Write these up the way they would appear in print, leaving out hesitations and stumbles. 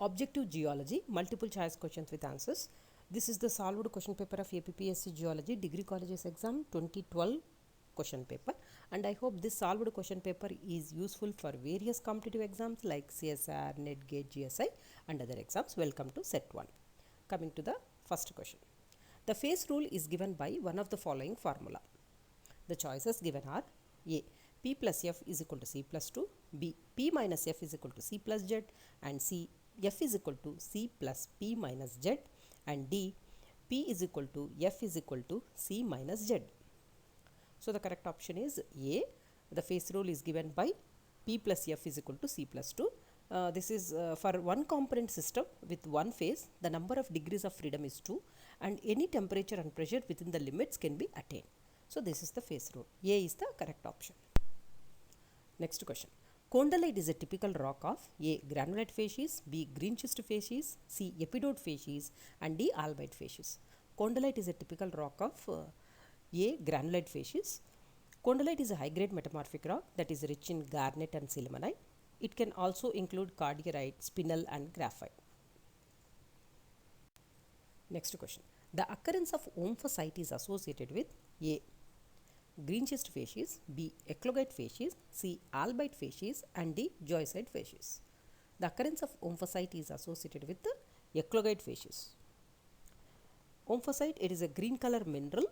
Objective Geology, multiple choice questions with answers. This is the solved question paper of APSET Geology Degree Colleges Exam 2012 question paper, and I hope this solved question paper is useful for various competitive exams like CSR, NET, GATE, GSI and other exams. Welcome to set 1. Coming to the first question. The phase rule is given by one of the following formula. The choices given are A. P plus F is equal to C plus 2, B. P minus F is equal to C plus Z, and C. F is equal to C plus P minus Z, and D. P is equal to F is equal to C minus Z. So the correct option is A. The phase rule is given by P plus F is equal to C plus 2. This is for one component system with one phase, the number of degrees of freedom is 2 and any temperature and pressure within the limits can be attained. So this is the phase rule. A is the correct option. Next question. Condylite is a typical rock of A. Granulate facies, B. Green schist facies, C. Epidote facies, and D. Albite facies. Condylite is a typical rock of A. Granulate facies. Condylite is a high-grade metamorphic rock that is rich in garnet and sillimanite. It can also include cardierite, spinel, and graphite. Next question. The occurrence of omphacite is associated with A. Green schist facies, B. Eclogite facies, C. Albite facies, and D. Joycite facies. The occurrence of omphacite is associated with the eclogite facies. Omphacite, it is a green color mineral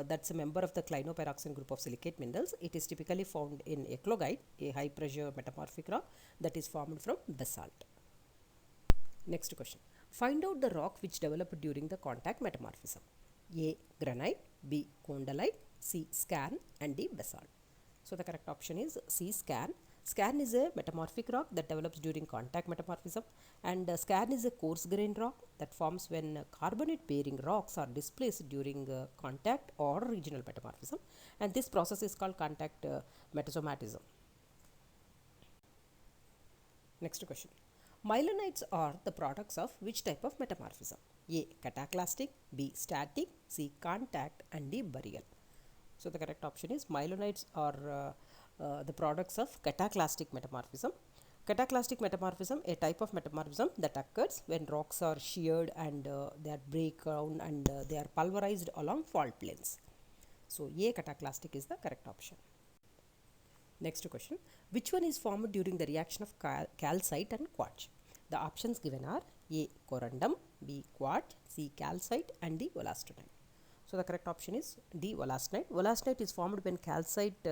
that's a member of the clinopyroxene group of silicate minerals. It is typically found in eclogite, a high pressure metamorphic rock that is formed from basalt. Next question. Find out the rock which developed during the contact metamorphism. A. Granite, B. Condylite, C. Skarn, and D. Basalt. So the correct option is C. Skarn. Skarn is a metamorphic rock that develops during contact metamorphism, and skarn is a coarse grained rock that forms when carbonate bearing rocks are displaced during contact or regional metamorphism, and this process is called contact metasomatism. Next question. Mylonites are the products of which type of metamorphism? A. Cataclastic, B. Static, C. Contact, and D. Burial. So the correct option is mylonites are the products of cataclastic metamorphism. Cataclastic metamorphism, a type of metamorphism that occurs when rocks are sheared and they are break down and they are pulverized along fault planes. So A. Cataclastic is the correct option. Next question. Which one is formed during the reaction of calcite and quartz? The options given are A. Corundum, B. Quartz, C. Calcite, and D. Wollastonite. So the correct option is D. Wollastonite. Wollastonite is formed when calcite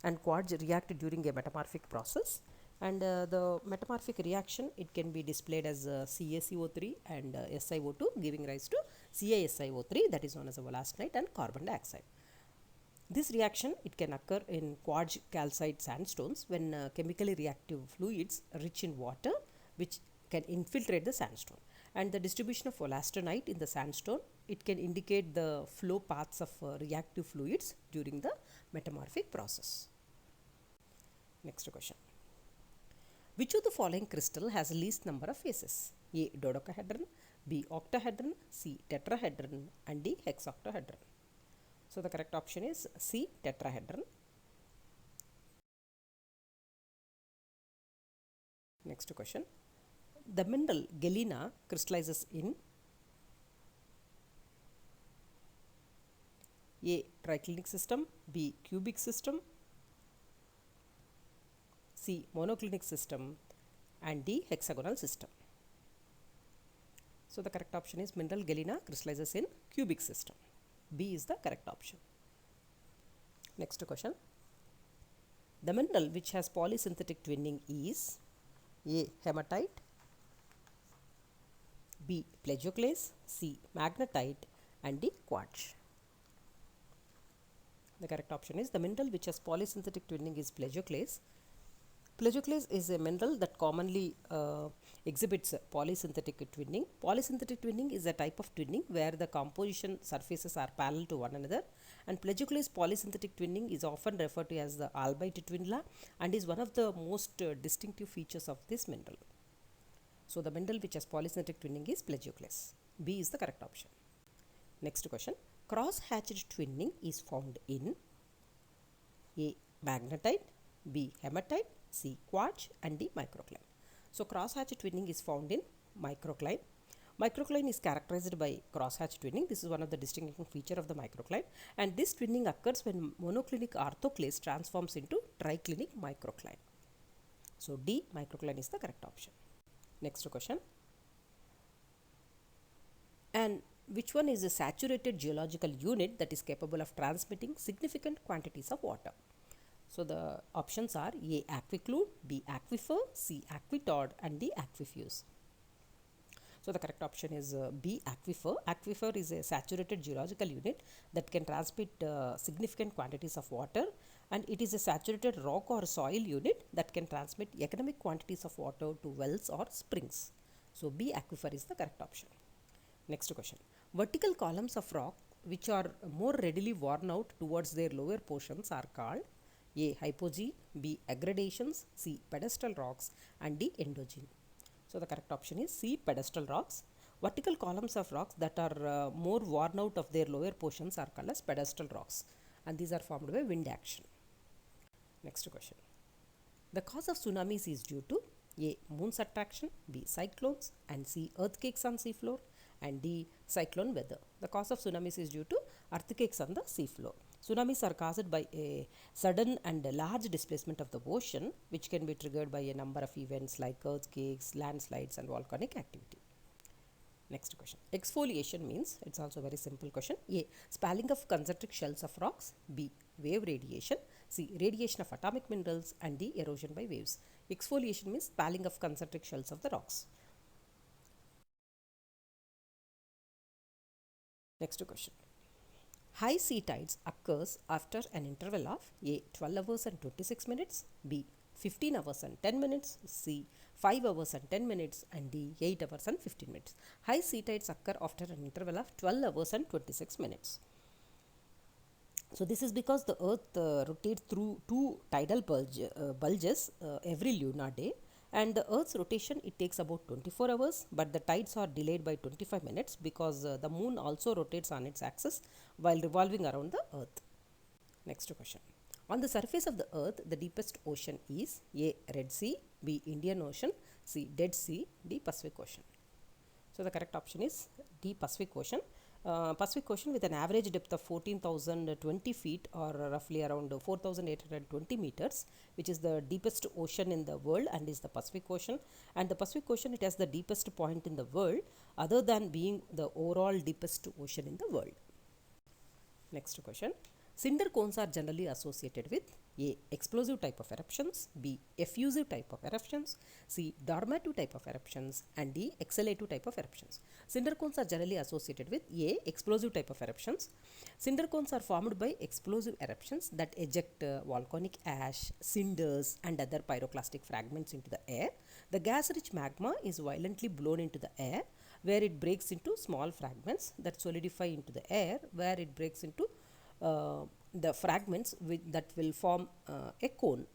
and quartz react during a metamorphic process, and the metamorphic reaction, it can be displayed as CaCO3 and SiO2, giving rise to CaSiO3, that is known as a wollastonite, and carbon dioxide. This reaction, it can occur in quartz calcite sandstones when chemically reactive fluids rich in water which can infiltrate the sandstone, and the distribution of wollastonite in the sandstone, it can indicate the flow paths of reactive fluids during the metamorphic process. Next question. Which of the following crystal has least number of faces? A. Dodecahedron, B. Octahedron, C. Tetrahedron, and D. Hexoctahedron. So the correct option is C. Tetrahedron. Next question. The mineral galena crystallizes in A. Triclinic system, B. Cubic system, C. Monoclinic system, and D. Hexagonal system. So the correct option is mineral galena crystallizes in cubic system. B is the correct option. Next question. The mineral which has polysynthetic twinning is A. Hematite, B. Plagioclase, C. Magnetite, and D. Quartz. The correct option is the mineral which has polysynthetic twinning is plagioclase. Plagioclase is a mineral that commonly exhibits polysynthetic twinning. Polysynthetic twinning is a type of twinning where the composition surfaces are parallel to one another, and plagioclase polysynthetic twinning is often referred to as the albite twin and is one of the most distinctive features of this mineral. So the mineral which has polysynthetic twinning is plagioclase. B is the correct option. Next question. Cross-hatched twinning is found in A. Magnetite, B. Hematite, C. Quartz, and D. Microcline. So cross-hatched twinning is found in microcline. Microcline is characterized by crosshatch twinning. This is one of the distinguishing feature of the microcline, and this twinning occurs when monoclinic orthoclase transforms into triclinic microcline. So D, microcline is the correct option. Next question. And which one is a saturated geological unit that is capable of transmitting significant quantities of water? So the options are A, aquiclude, B, aquifer, C, aquitod, and D, aquifuse. So the correct option is B, aquifer. Aquifer is a saturated geological unit that can transmit significant quantities of water, and it is a saturated rock or soil unit that can transmit economic quantities of water to wells or springs. So B, aquifer is the correct option. Next question. Vertical columns of rock which are more readily worn out towards their lower portions are called A, hypogene, B, aggradations, C, pedestal rocks, and D, endogene. So the correct option is C, pedestal rocks. Vertical columns of rocks that are more worn out of their lower portions are called as pedestal rocks, and these are formed by wind action. Next question. The cause of tsunamis is due to A, moon's attraction, B, cyclones, and C, earthquakes on seafloor, and D, cyclone weather. The cause of tsunamis is due to earthquakes on the seafloor. Tsunamis are caused by a sudden and large displacement of the ocean, which can be triggered by a number of events like earthquakes, landslides, and volcanic activity. Next question. Exfoliation means, it's also a very simple question. A, spalling of concentric shells of rocks. B, wave radiation. C, radiation of atomic minerals, and D, erosion by waves. Exfoliation means spalling of concentric shells of the rocks. Next question. High sea tides occurs after an interval of A, 12 hours and 26 minutes, B, 15 hours and 10 minutes, C, 5 hours and 10 minutes, and D, 8 hours and 15 minutes. High sea tides occur after an interval of 12 hours and 26 minutes. So this is because the earth rotates through two tidal bulges every lunar day, and the earth's rotation, it takes about 24 hours, but the tides are delayed by 25 minutes because the moon also rotates on its axis while revolving around the earth. Next question. On the surface of the earth, the deepest ocean is A, Red Sea, B, Indian Ocean, C, Dead Sea, D, Pacific Ocean. So the correct option is D, Pacific Ocean. Pacific Ocean, with an average depth of 14,020 feet or roughly around 4,820 meters, which is the deepest ocean in the world and is the Pacific Ocean. And the Pacific Ocean, it has the deepest point in the world other than being the overall deepest ocean in the world. Next question. Cinder cones are generally associated with A, explosive type of eruptions, B, effusive type of eruptions, C, dormative type of eruptions, and D, exhalative type of eruptions. Cinder cones are generally associated with A, explosive type of eruptions. Cinder cones are formed by explosive eruptions that eject volcanic ash, cinders, and other pyroclastic fragments into the air. The gas-rich magma is violently blown into the air, where it breaks into small fragments that solidify into the air, where it breaks into the fragments that will form a cone.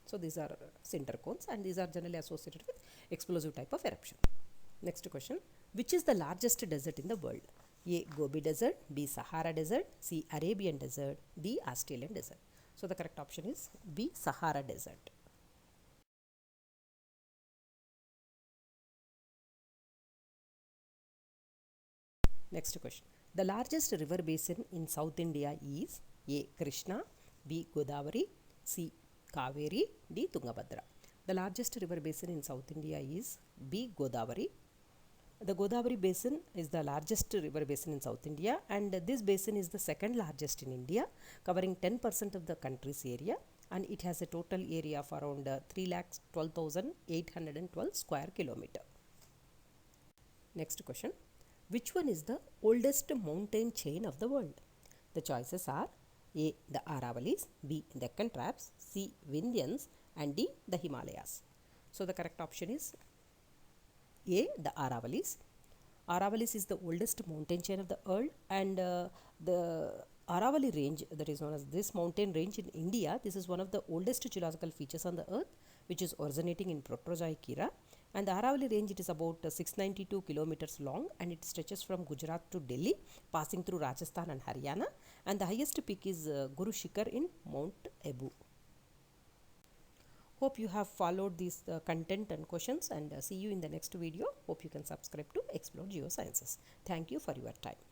So these are cinder cones, and these are generally associated with explosive type of eruption. Next question. Which is the largest desert in the world? A, Gobi Desert, B, Sahara Desert, C, Arabian Desert, D, Australian Desert. So the correct option is B, Sahara Desert. Next question. The largest river basin in South India is A, Krishna, B, Godavari, C, Kaveri, D, Tungabhadra. The largest river basin in South India is B, Godavari. The Godavari basin is the largest river basin in South India, and this basin is the second largest in India, covering 10% of the country's area, and it has a total area of around 3,12,812 square kilometer. Next question. Which one is the oldest mountain chain of the world? The choices are A, the Aravalis, B, Deccan Traps, C, Vindhyans, and D, the Himalayas. So the correct option is A, the Aravalis. Aravalis is the oldest mountain chain of the world, and the Aravali range, that is known as this mountain range in India, this is one of the oldest geological features on the earth, which is originating in Proterozoic era. And the Aravali range, it is about 692 kilometers long, and it stretches from Gujarat to Delhi, passing through Rajasthan and Haryana. And the highest peak is Guru Shikhar in Mount Abu. Hope you have followed this content and questions, and see you in the next video. Hope you can subscribe to Explore Geosciences. Thank you for your time.